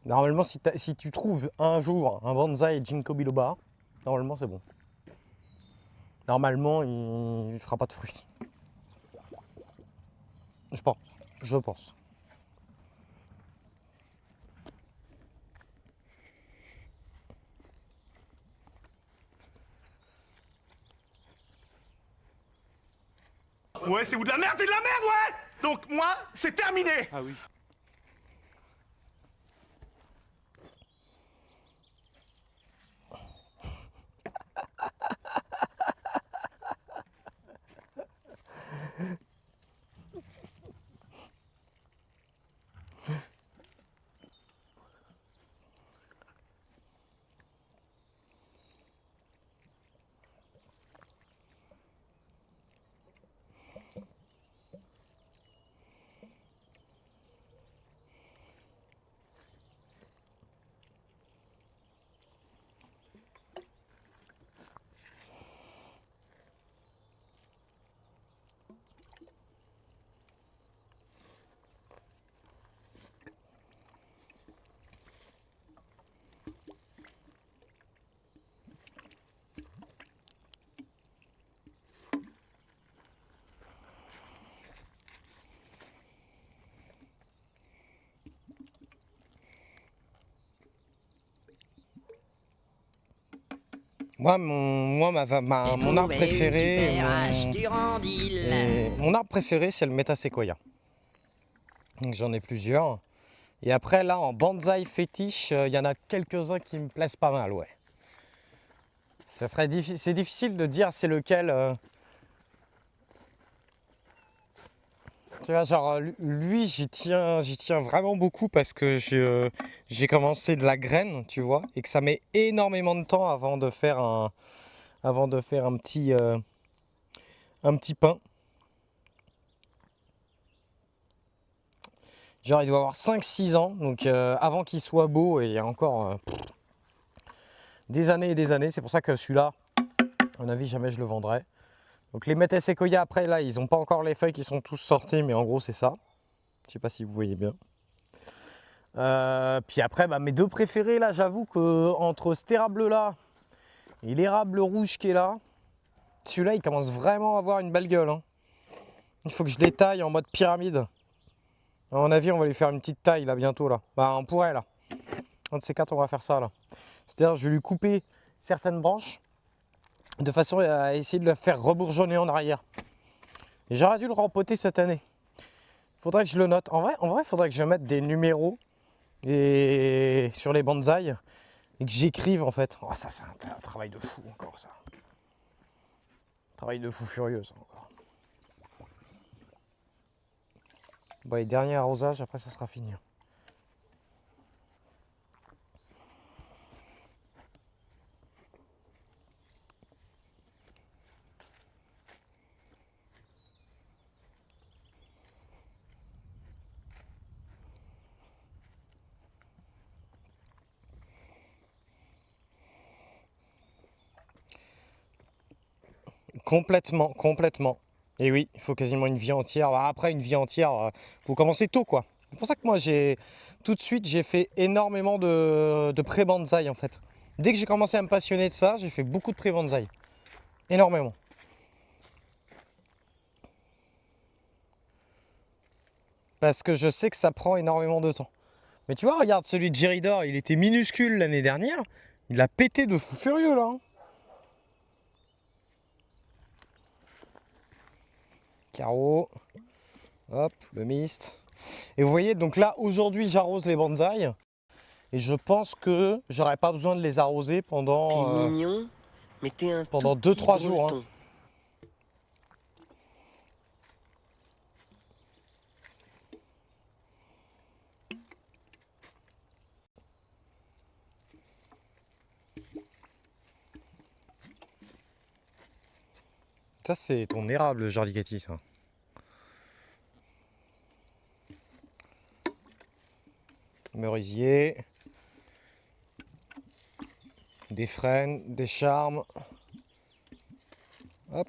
Normalement, si tu trouves un jour un bonsaï Ginkgo biloba, normalement c'est bon. Normalement, il ne fera pas de fruits. Je pense. Je pense. Ouais, c'est vous de la merde, c'est de la merde, ouais. Donc moi, c'est terminé. Ah oui. Moi, mon arbre préféré, mon arbre préféré, c'est le Metasequoia. Donc j'en ai plusieurs. Et après, là, en bonsaï fétiche, il y en a quelques-uns qui me plaisent pas mal, ouais. C'est difficile de dire c'est lequel. Tu vois, genre, lui, j'y tiens vraiment beaucoup parce que j'ai commencé de la graine, tu vois, et que ça met énormément de temps avant de faire un petit pain. Genre, il doit avoir 5-6 ans, donc avant qu'il soit beau, et il y a encore des années et des années. C'est pour ça que celui-là, à mon avis, jamais je le vendrai. Donc les Metasequoia, après, là, ils n'ont pas encore les feuilles qui sont tous sorties, mais en gros, c'est ça. Je sais pas si vous voyez bien. Puis après, bah, mes deux préférés, là, j'avoue que entre cet érable-là et l'érable rouge qui est là, celui-là, il commence vraiment à avoir une belle gueule. Hein. Il faut que je les taille en mode pyramide. À mon avis, on va lui faire une petite taille, là, bientôt, là. Bah, on pourrait, là. Un de ces quatre, on va faire ça, là. C'est-à-dire, je vais lui couper certaines branches de façon à essayer de le faire rebourgeonner en arrière. Et j'aurais dû le rempoter cette année. Faudrait que je le note. En vrai, il faudrait que je mette des numéros et sur les bonsaïs et que j'écrive en fait. Oh, ça, c'est un travail de fou encore, ça. Travail de fou furieux, ça encore. Bon, les derniers arrosages, après, ça sera fini. Complètement, complètement. Et oui, il faut quasiment une vie entière. Après, une vie entière, faut commencer tôt, quoi. C'est pour ça que moi, tout de suite, j'ai fait énormément de pré-bonsaï, en fait. Dès que j'ai commencé à me passionner de ça, j'ai fait beaucoup de pré-bonsaï. Énormément. Parce que je sais que ça prend énormément de temps. Mais tu vois, regarde, celui de Geridor, il était minuscule l'année dernière. Il a pété de fou furieux, là. Hein. Carreau. Hop, le mist. Et vous voyez, donc là, aujourd'hui, j'arrose les bonsaïs. Et je pense que j'aurais pas besoin de les arroser pendant... T'es mignon, mais t'es un pendant tout petit 2-3 jours. Hein. breton. Ça, c'est ton érable, Jardigati, ça. Merisier. Des frênes, des charmes. Hop.